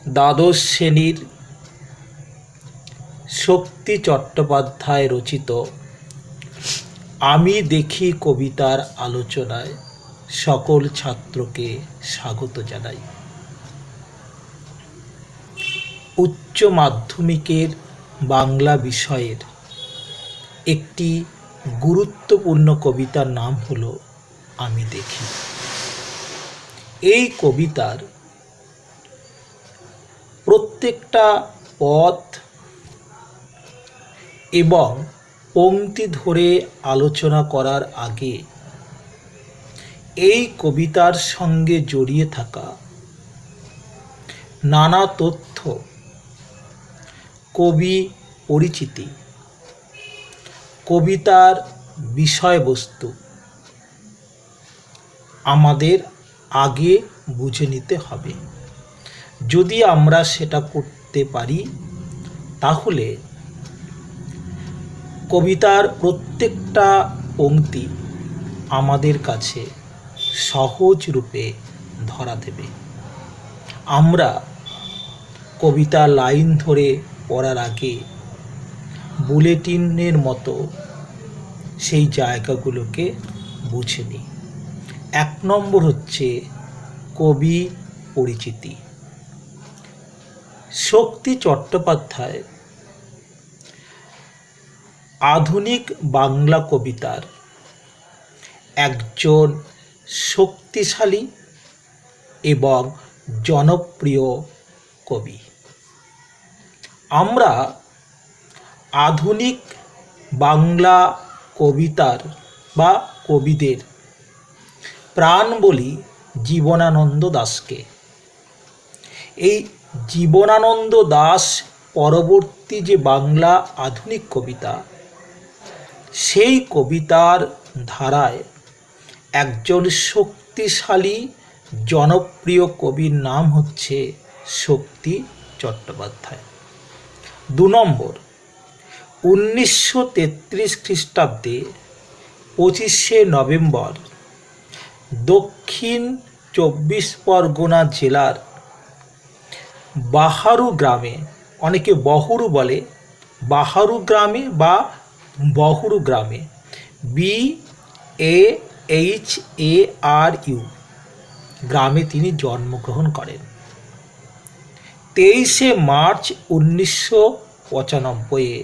দ্বাদশ শ্রেণীর শক্তি চট্টোপাধ্যায় রচিত আমি দেখি কবিতার আলোচনায় সকল ছাত্রকে স্বাগত জানাই। উচ্চ মাধ্যমিকের বাংলা বিষয়ের একটি গুরুত্বপূর্ণ কবিতার নাম হলো আমি দেখি। এই কবিতার প্রত্যেকটা পদ এবং পংক্তি ধরে আলোচনা করার আগে এই কবিতার সঙ্গে জড়িয়ে থাকা নানা তথ্য, কবি পরিচিতি, কবিতার বিষয়বস্তু আমাদের আগে বুঝে নিতে হবে। যদি আমরা সেটা করতে পারি তাহলে কবিতার প্রত্যেকটা পংক্তি আমাদের কাছে সহজ রূপে ধরা দেবে। আমরা কবিতা লাইন ধরে পড়ার আগে বুলেটিনের মতো সেই জায়গাগুলোকে বুঝে নিই। 1 নম্বর হচ্ছে কবি পরিচিতি। শক্তি চট্টোপাধ্যায় আধুনিক বাংলা কবিতার একজন শক্তিশালী এবং জনপ্রিয় কবি। আমরা আধুনিক বাংলা কবিতার বা কবিদের প্রাণ বলি জীবনানন্দ দাশকে। এই জীবনানন্দ দাশ পরবর্তী যে বাংলা আধুনিক কবিতা, সেই কবিতার ধারায় একজন শক্তিশালী জনপ্রিয় কবির নাম হচ্ছে শক্তি চট্টোপাধ্যায়। 2 নম্বর 1933 খ্রিস্টাব্দে 25শে নভেম্বর দক্ষিণ 24 পরগনা জেলার বাহারু গ্রামে, অনেকে বহরু বলে, বাহারু গ্রামে বা বহরু গ্রামে, BAHARU গ্রামে তিনি জন্মগ্রহণ করেন। 23শে মার্চ 1995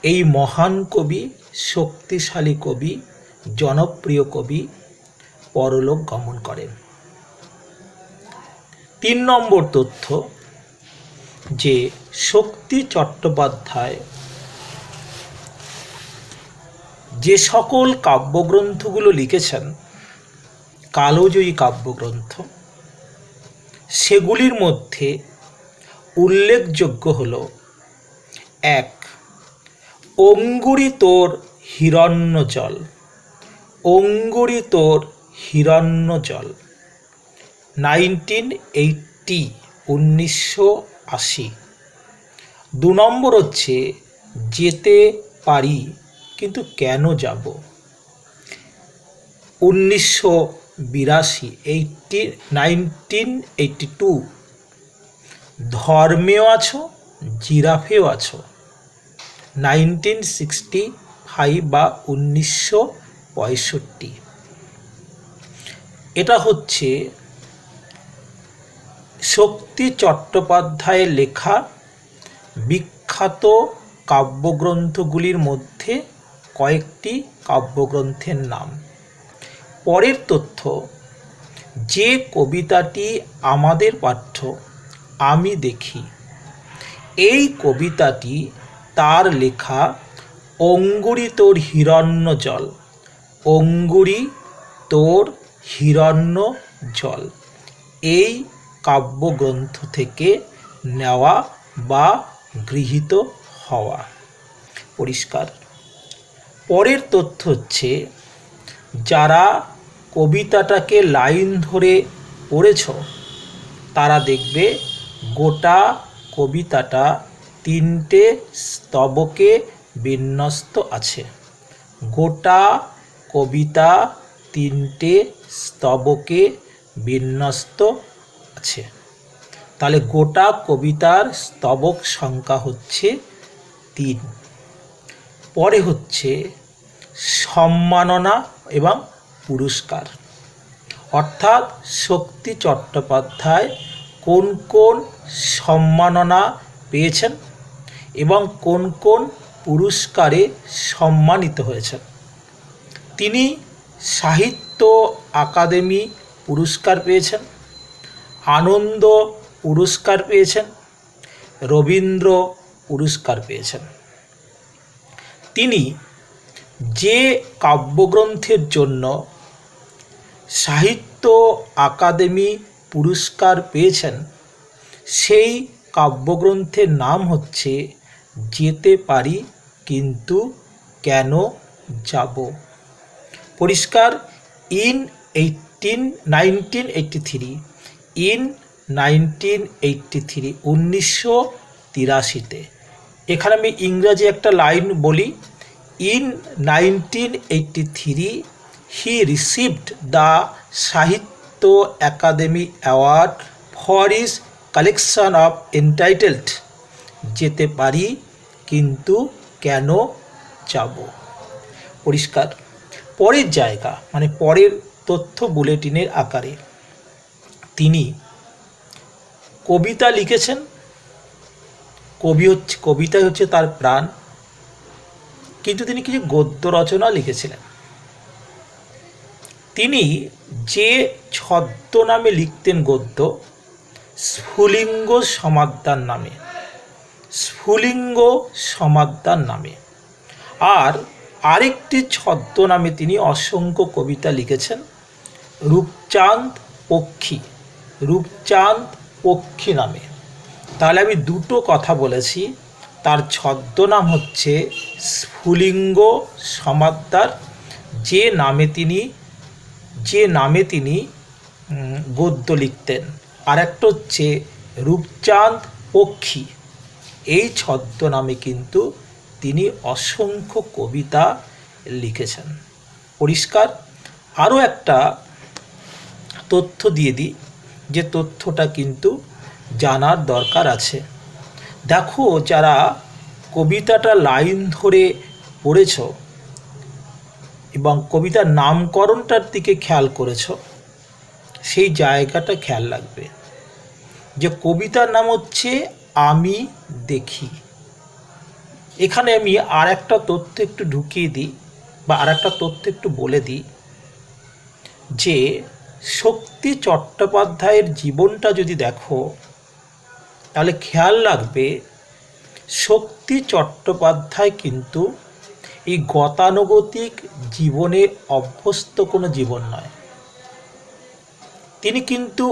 এই মহান কবি, শক্তিশালী কবি, জনপ্রিয় কবি পরলোক গমন করেন। 3 নম্বর তথ্য যে শক্তি চট্টোপাধ্যায় যে সকল কাব্যগ্রন্থগুলো লিখেছেন, কালজয়ী কাব্যগ্রন্থ, সেগুলির মধ্যে উল্লেখযোগ্য হল 1 অঙ্গুরি তোর হিরণ্যজল। অঙ্গুরি তোর হিরণ্যজল 1980, 1980। 2 নম্বর হচ্ছে যেতে পারি কিন্তু কেন যাব, 1982, 1982। ধর্মেও আছো জিরাফেও আছো 1965 বা 1965। এটা হচ্ছে শক্তি চট্টোপাধ্যায়ের লেখা বিখ্যাত কাব্যগ্রন্থগুলির মধ্যে কয়েকটি কাব্যগ্রন্থের নাম। পরের তথ্য, যে কবিতাটি আমাদের পাঠ্য আমি দেখি, এই কবিতাটি তার লেখা অঙ্গুরি তোর হিরণ্যজল। অঙ্গুরি তোর হিরণ্যজল এই কাব্যগ্রন্থ থেকে নেওয়া বা গৃহীত হওয়া। পরিষ্কার। পরের তথ্য হচ্ছে যারা কবিতাটাকে লাইন ধরে পড়েছ তারা দেখবে গোটা কবিতাটা 3টে স্তবকে বিন্যস্ত আছে। গোটা কবিতা 3টে স্তবকে বিন্যস্ত আছে। তাহলে গোটা কবিতার স্তবক সংখ্যা হচ্ছে 3। পরে হচ্ছে সম্মাননা এবং পুরস্কার, অর্থাৎ শক্তি চট্টোপাধ্যায় কোন কোন সম্মাননা পেয়েছেন এবং কোন কোন পুরস্কারে সম্মানিত হয়েছেন। তিনি সাহিত্য আকাদেমি পুরস্কার পেয়েছেন, আনন্দ পুরস্কার পেয়েছেন, রবীন্দ্র পুরস্কার পেয়েছেন। তিনি যে কাব্যগ্রন্থের জন্য সাহিত্য আকাদেমি পুরস্কার পেয়েছেন সেই কাব্যগ্রন্থের নাম হচ্ছে যেতে পারি কিন্তু কেন যাব। পরিষ্কার, ইন 1983, ইন 1983, 1983-তে। এখানে আমি ইংরাজি একটা লাইন বলি। ইন 1983 he received the সাহিত্য academy award for his collection of entitled যেতে পারি কিন্তু কেন যাব। পরিষ্কার। পরের জায়গা মানে পরের তথ্য বুলেটিনের আকারে তিনি কবিতা লিখেছেন। কবিতাই হচ্ছে তার প্রাণ, কিন্তু তিনি কিছু গদ্য রচনা লিখেছিলেন। তিনি যে ছদ্মনামে লিখতেন গদ্য, স্ফুলিঙ্গ সমাদ্দার নামে, স্ফুলিঙ্গ সমাদ্দার নামে। আর আরেকটি ছদ্মনামে তিনি অসংখ্য কবিতা লিখেছেন, রূপচাঁদ পক্ষী, রূপচাঁদ পক্ষী নামে। তাহলে আমি দুটো কথা বলেছি, তার ছদ্মনাম হচ্ছে স্ফুলিঙ্গ সমাদ্দার, যে নামে তিনি গদ্য লিখতেন, আর একটা হচ্ছে রূপচাঁদ পক্ষী। এই ছদ্মনামে কিন্তু তিনি অসংখ্য কবিতা লিখেছেন। পরিষ্কার। আরও একটা তথ্য দিয়ে দিই, যে তথ্যটা কিন্তু জানার দরকার আছে। দেখো, যারা কবিতাটা লাইন ধরে পড়েছ এবং কবিতার নামকরণটার দিকে খেয়াল করেছ, সেই জায়গাটা খেয়াল রাখবে যে কবিতার নাম হচ্ছে আমি দেখি। এখানে আমি আর একটা তথ্য একটু ঢুকিয়ে দিই বা আর একটা তথ্য একটু বলে দিই, যে শক্তি চট্টোপাধ্যায়ের জীবনটা যদি দেখো তাহলে খেয়াল রাখবে শক্তি চট্টোপাধ্যায় কিন্তু এই গতানুগতিক জীবনে অভ্যস্ত কোনো জীবন নয়। তিনি কিন্তু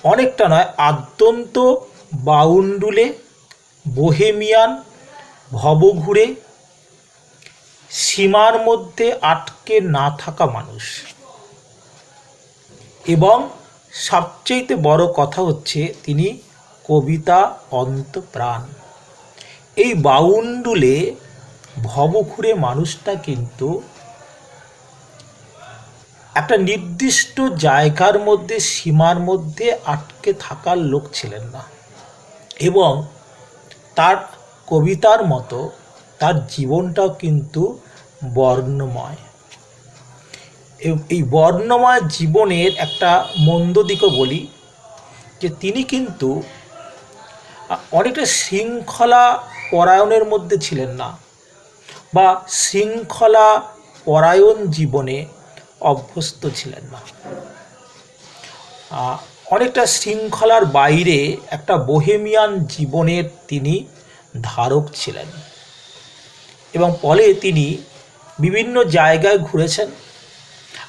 অনেকটা নয়, আদ্যন্ত বাউন্ডুলে, বোহেমিয়ান, ভবঘুরে, সীমার মধ্যে আটকে না থাকা মানুষ। এবং সবচেয়ে বড় কথা হচ্ছে তিনি কবিতা অন্তপ্রাণ। এই বাউন্ডুলে ভবঘুরে মানুষটা কিন্তু একটা নির্দিষ্ট জায়গার মধ্যে, সীমার মধ্যে আটকে থাকার লোক ছিলেন না। এবং তার কবিতার মতো তার জীবনটাও কিন্তু বর্ণময়। এই বর্ণময় জীবনের একটা মন্দ দিকও বলি, যে তিনি কিন্তু অনেকটা শৃঙ্খলা পরায়ণের মধ্যে ছিলেন না, বা শৃঙ্খলা পরায়ণ জীবনে অভ্যস্ত ছিলেন না। অনেকটা শৃঙ্খলার বাইরে একটা বোহেমিয়ান জীবনের তিনি ধারক ছিলেন। এবং ফলে তিনি বিভিন্ন জায়গায় ঘুরেছেন।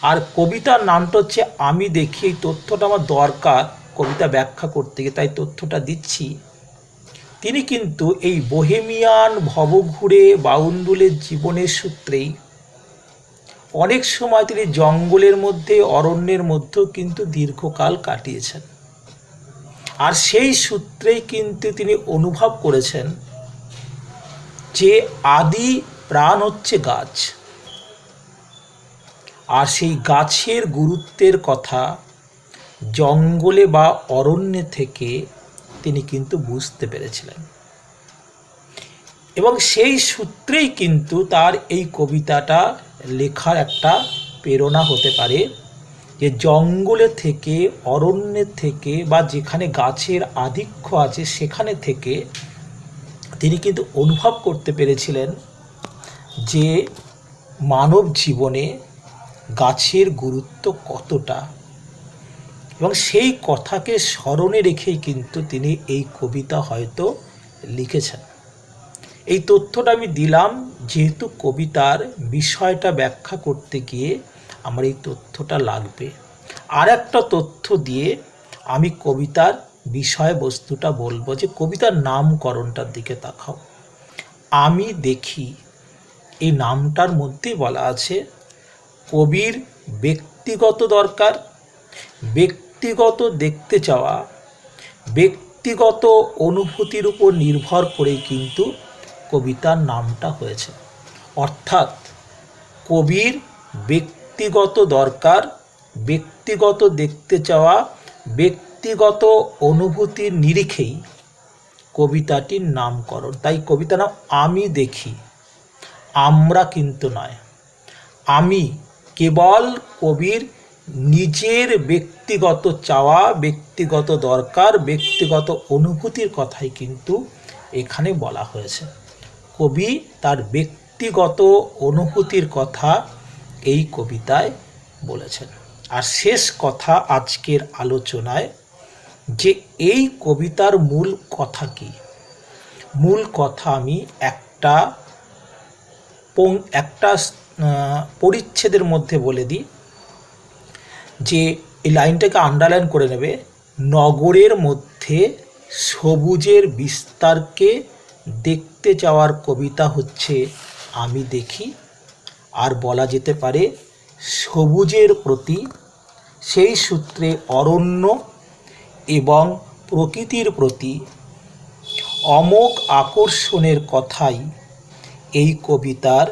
আর কবিতার নামটা হচ্ছে আমি দেখি। এই তথ্যটা আমার দরকার কবিতা ব্যাখ্যা করতে গিয়ে, তাই তথ্যটা দিচ্ছি। তিনি কিন্তু এই বোহেমিয়ান, ভবঘুরে, বাউন্ডুলের জীবনের সূত্রেই অনেক সময় তিনি জঙ্গলের মধ্যে, অরণ্যের মধ্যেও কিন্তু দীর্ঘকাল কাটিয়েছেন। আর সেই সূত্রেই কিন্তু তিনি অনুভব করেছেন যে আদি প্রাণ হচ্ছে গাছ। আর সেই গাছের গুরুত্বের কথা জঙ্গলে বা অরণ্যে থেকে তিনি কিন্তু বুঝতে পেরেছিলেন, এবং সেই সূত্রেই কিন্তু তার এই কবিতাটা লেখার একটা প্রেরণা হতে পারে, যে জঙ্গলে থেকে, অরণ্যের থেকে, বা যেখানে গাছের আধিক্য আছে সেখানে থেকে তিনি কিন্তু অনুভব করতে পেরেছিলেন যে মানব জীবনে গাছের গুরুত্ব কতটা, এবং সেই কথাকে স্মরণে রেখেই কিন্তু তিনি এই কবিতা হয়তো লিখেছেন। এই তথ্যটা আমি দিলাম যেহেতু কবিতার বিষয়টা ব্যাখ্যা করতে গিয়ে আমার এই তথ্যটা লাগবে। আর একটা তথ্য দিয়ে আমি কবিতার বিষয়বস্তুটা বলবো, যে কবিতার নামকরণটার দিকে তাকাও। আমি দেখি, এই নামটার মধ্যেই বলা আছে কবির ব্যক্তিগত দরকার, ব্যক্তিগত দেখতে চাওয়া, ব্যক্তিগত অনুভূতির উপর নির্ভর করেই কিন্তু কবিতার নামটা হয়েছে। অর্থাৎ কবির ব্যক্তিগত দরকার, ব্যক্তিগত দেখতে চাওয়া, ব্যক্তিগত অনুভূতির নিরিখেই কবিতাটির নামকরণ। তাই কবিতার নাম আমি দেখি, আমরা কিন্তু নয়। আমি কেবল কবির নিজের ব্যক্তিগত চাওয়া, ব্যক্তিগত দরকার, ব্যক্তিগত অনুভূতির কথাই কিন্তু এখানে বলা হয়েছে। কবি তার ব্যক্তিগত অনুভূতির কথা এই কবিতায় বলেছেন। আর শেষ কথা আজকের আলোচনায়, যে এই কবিতার মূল কথা কি। মূল কথা আমি একটা পরিচ্ছেদের মধ্যে বলে দিই, যে এই লাইনটাকে আন্ডারলাইন করে নেবে। নগরের মধ্যে সবুজের বিস্তারকে দেখতে যাওয়ার কবিতা হচ্ছে আমি দেখি। আর বলা যেতে পারে সবুজের প্রতি, সেই সূত্রে অরণ্য এবং প্রকৃতির প্রতি অমোঘ আকর্ষণের কথাই এই কবিতার